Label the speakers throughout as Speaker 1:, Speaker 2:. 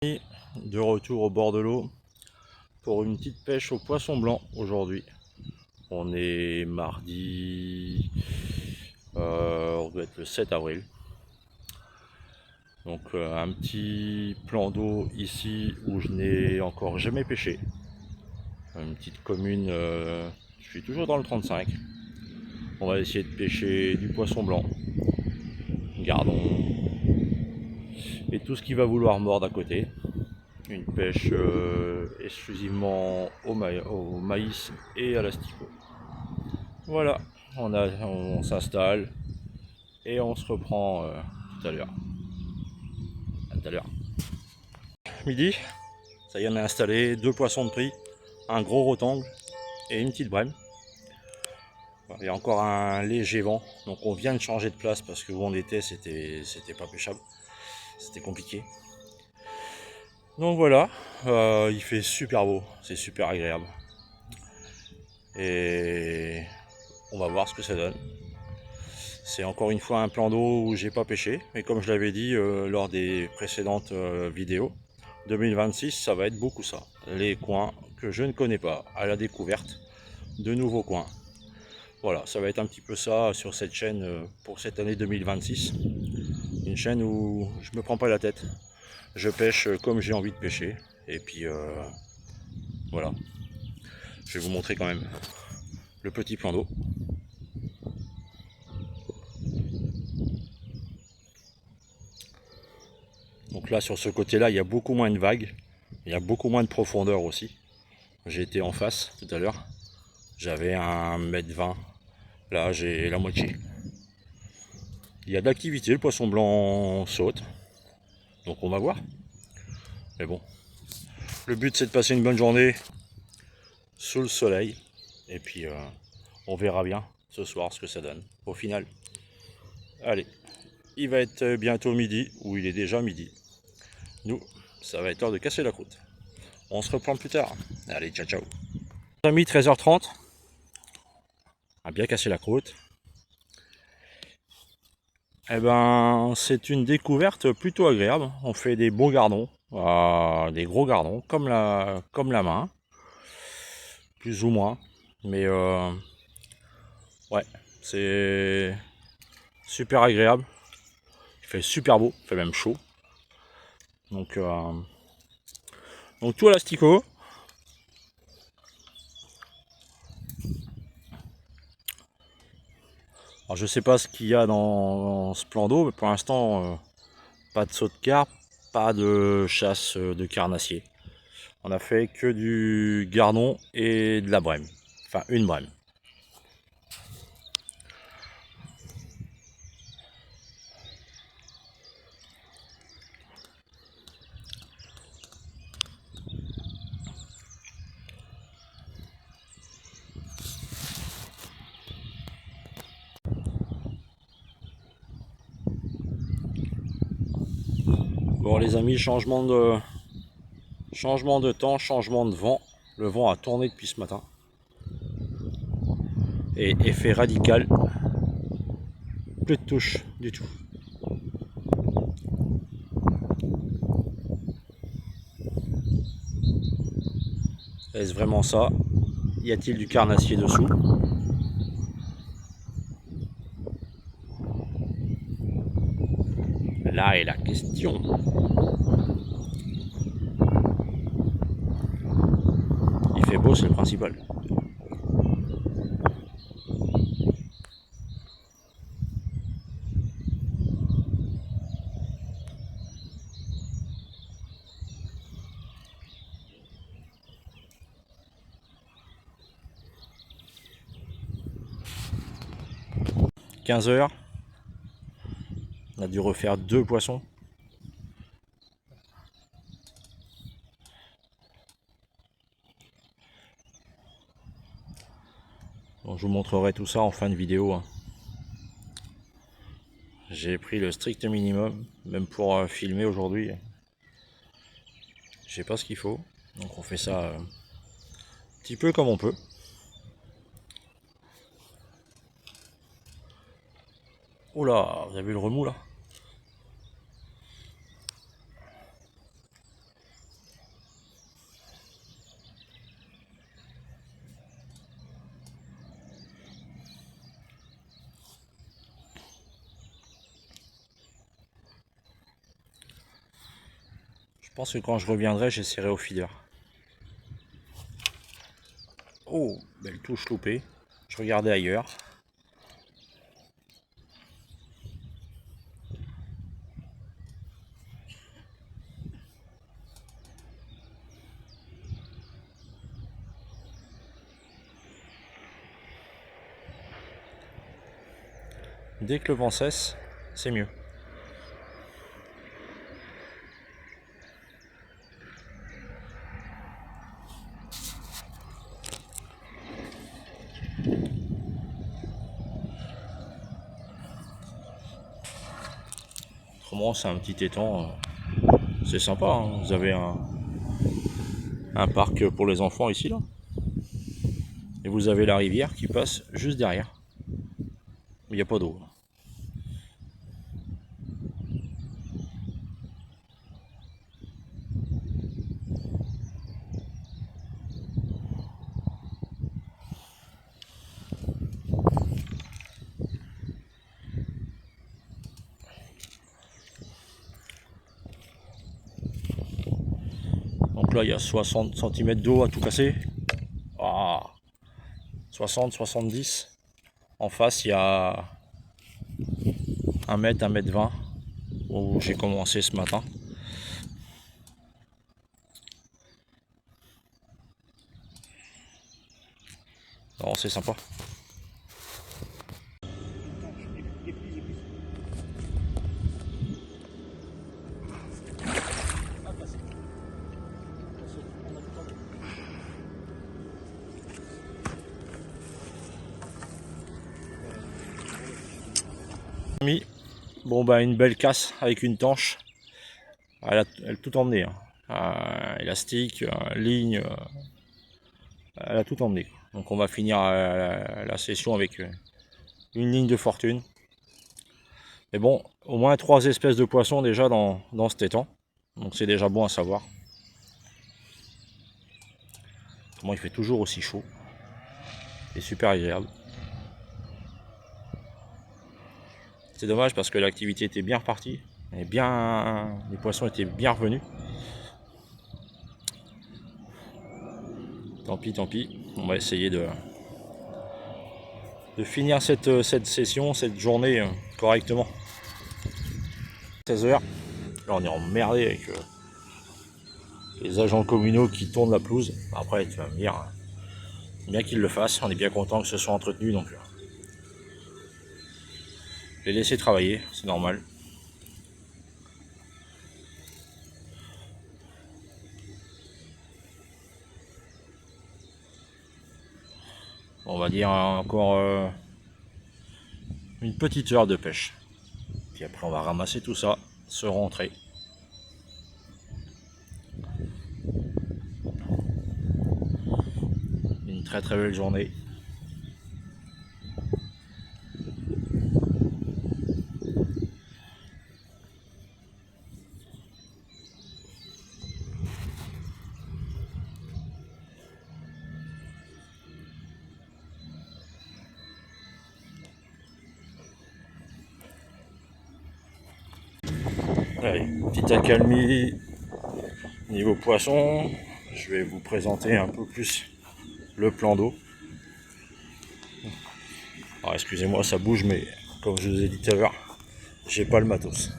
Speaker 1: De retour au bord de l'eau pour une petite pêche au poisson blanc aujourd'hui. On est mardi, on doit être le 7 avril. Donc un petit plan d'eau ici où je n'ai encore jamais pêché. Une petite commune, je suis toujours dans le 35. On va essayer de pêcher du poisson blanc, gardon et tout ce qui va vouloir mordre à côté. Une pêche exclusivement au maïs et à l'asticot. Voilà, on s'installe et on se reprend tout à l'heure. À tout à l'heure. Midi, ça y est, on a installé 2 poissons de prix, un gros rotangle et une petite brème. Il y a encore un léger vent, donc on vient de changer de place parce que où on était, c'était pas pêchable, c'était compliqué. Donc voilà, il fait super beau, c'est super agréable. Et on va voir ce que ça donne. C'est encore une fois un plan d'eau où j'ai pas pêché, mais comme je l'avais dit lors des précédentes vidéos, 2026 ça va être beaucoup ça. Les coins que je ne connais pas, à la découverte de nouveaux coins. Voilà, ça va être un petit peu ça sur cette chaîne pour cette année 2026. Une chaîne où je me prends pas la tête. Je pêche comme j'ai envie de pêcher. Et puis voilà. Je vais vous montrer quand même le petit plan d'eau. Donc là sur ce côté là il y a beaucoup moins de vagues. Il y a beaucoup moins de profondeur aussi. J'ai été en face tout à l'heure. J'avais 1,20 m. Là j'ai la moitié. Il y a de l'activité, le poisson blanc saute. Donc on va voir. Mais bon. Le but c'est de passer une bonne journée sous le soleil. Et puis on verra bien ce soir ce que ça donne au final. Allez, il va être bientôt midi, ou il est déjà midi. Nous, ça va être l'heure de casser la croûte. On se reprend plus tard. Allez, ciao ciao. Amis, 13h30. On a bien cassé la croûte. Eh ben, c'est une découverte plutôt agréable. On fait des beaux gardons, des gros gardons, comme la main, plus ou moins. Mais ouais, c'est super agréable. Il fait super beau, il fait même chaud. Donc tout à l'asticot. Alors je sais pas ce qu'il y a dans ce plan d'eau, mais pour l'instant pas de saut de carpe, pas de chasse de carnassier. On a fait que du gardon et de la brème. Enfin une brème. Bon les amis, changement de temps, changement de vent. Le vent a tourné depuis ce matin. Et effet radical. Plus de touche du tout. Est-ce vraiment ça? Y a-t-il du carnassier dessous? Là est la question. Il fait beau, c'est le principal. « 15h. On a dû refaire 2 poissons. Bon, je vous montrerai tout ça en fin de vidéo. Hein. J'ai pris le strict minimum, même pour filmer aujourd'hui. Je sais pas ce qu'il faut, donc on fait ça un petit peu comme on peut. Oula, vous avez vu le remous là? pense que quand je reviendrai, j'essaierai au feeder. Oh, belle touche loupée. Je regardais ailleurs. Dès que le vent cesse, c'est mieux. Autrement, c'est un petit étang. C'est sympa, hein. Vous avez un parc pour les enfants ici, là. Et vous avez la rivière qui passe juste derrière. Il n'y a pas d'eau. Donc là, il y a 60 cm d'eau à tout casser. Ah, 60, 70. En face, il y a 1 mètre, 1 mètre 20 où j'ai commencé ce matin. Non, c'est sympa. Bon bah une belle casse avec une tanche. Elle a tout emmené. Hein. Élastique, ligne, elle a tout emmené. Donc on va finir la session avec une ligne de fortune. Mais bon, au moins 3 espèces de poissons déjà dans cet étang. Donc c'est déjà bon à savoir. Comment il fait toujours aussi chaud. C'est super agréable. C'est dommage parce que l'activité était bien repartie. Et les poissons étaient bien revenus. Tant pis, tant pis. On va essayer de finir cette session, cette journée correctement. 16 h. Là on est emmerdé avec les agents communaux qui tournent la pelouse. Après tu vas me dire, bien qu'ils le fassent, on est bien content que ce soit entretenu, donc les laisser travailler, c'est normal. On va dire encore une petite heure de pêche. Puis après on va ramasser tout ça, se rentrer. Une très très belle journée. Allez, petite accalmie niveau poisson. Je vais vous présenter un peu plus le plan d'eau. Alors excusez-moi, ça bouge, mais comme je vous ai dit tout à l'heure, j'ai pas le matos.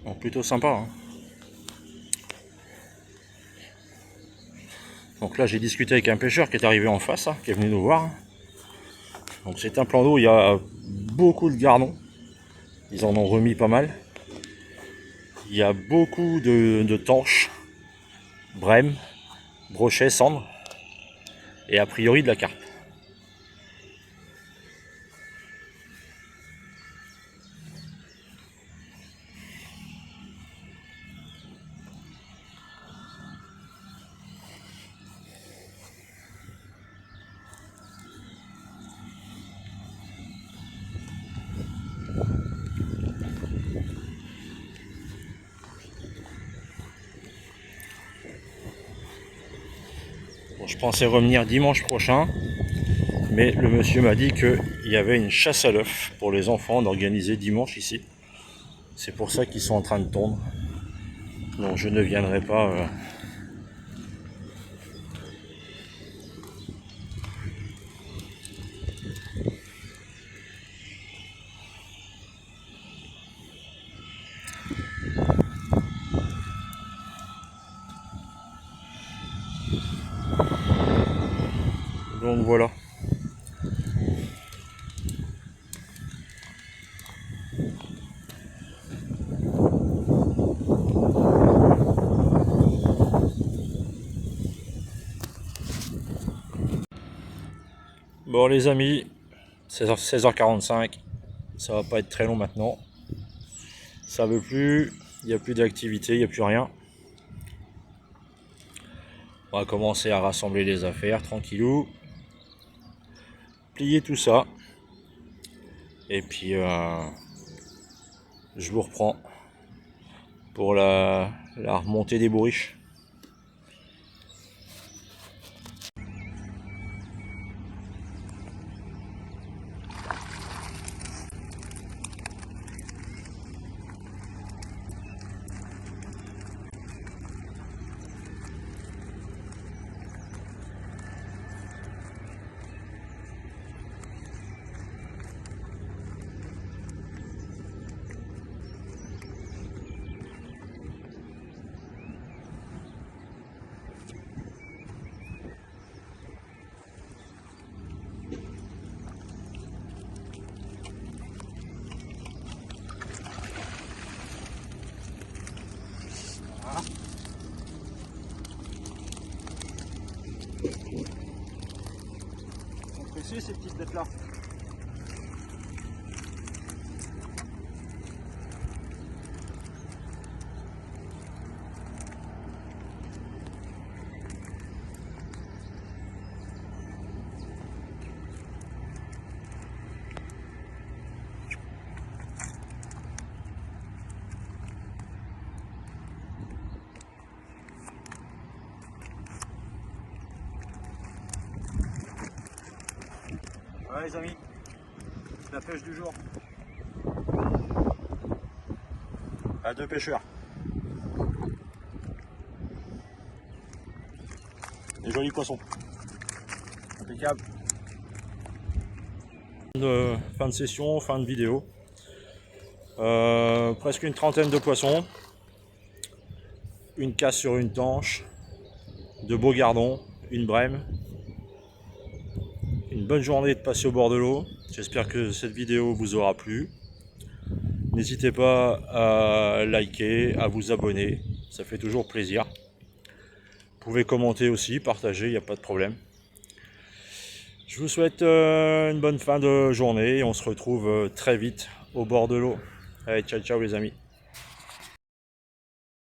Speaker 1: Bon, plutôt sympa. Hein. Donc là j'ai discuté avec un pêcheur qui est arrivé en face, qui est venu nous voir. Donc c'est un plan d'eau, il y a beaucoup de gardons. Ils en ont remis pas mal. Il y a beaucoup de tanches, brèmes, brochets, cendres. Et a priori de la carpe. Bon, je pensais revenir dimanche prochain, mais le monsieur m'a dit qu'il y avait une chasse à l'œuf pour les enfants d'organiser dimanche ici. C'est pour ça qu'ils sont en train de tondre. Donc je ne viendrai pas. Donc voilà. Bon les amis, 16h45, ça va pas être très long maintenant. Ça veut plus, il n'y a plus d'activité, il n'y a plus rien. On va commencer à rassembler les affaires tranquillou. Plier tout ça. Et puis je vous reprends pour la remontée des bourriches. Appréciez ces petites bêtes là. Ouais les amis, c'est la pêche du jour. À 2 pêcheurs. Des jolis poissons. Impeccable. Fin de session, fin de vidéo. Presque une trentaine de poissons. Une casse sur une tanche. De beaux gardons. Une brème. Une bonne journée de passer au bord de l'eau. J'espère que cette vidéo vous aura plu. N'hésitez pas à liker, à vous abonner. Ça fait toujours plaisir. Vous pouvez commenter aussi, partager, il n'y a pas de problème. Je vous souhaite une bonne fin de journée et on se retrouve très vite au bord de l'eau. Allez, ciao ciao les amis.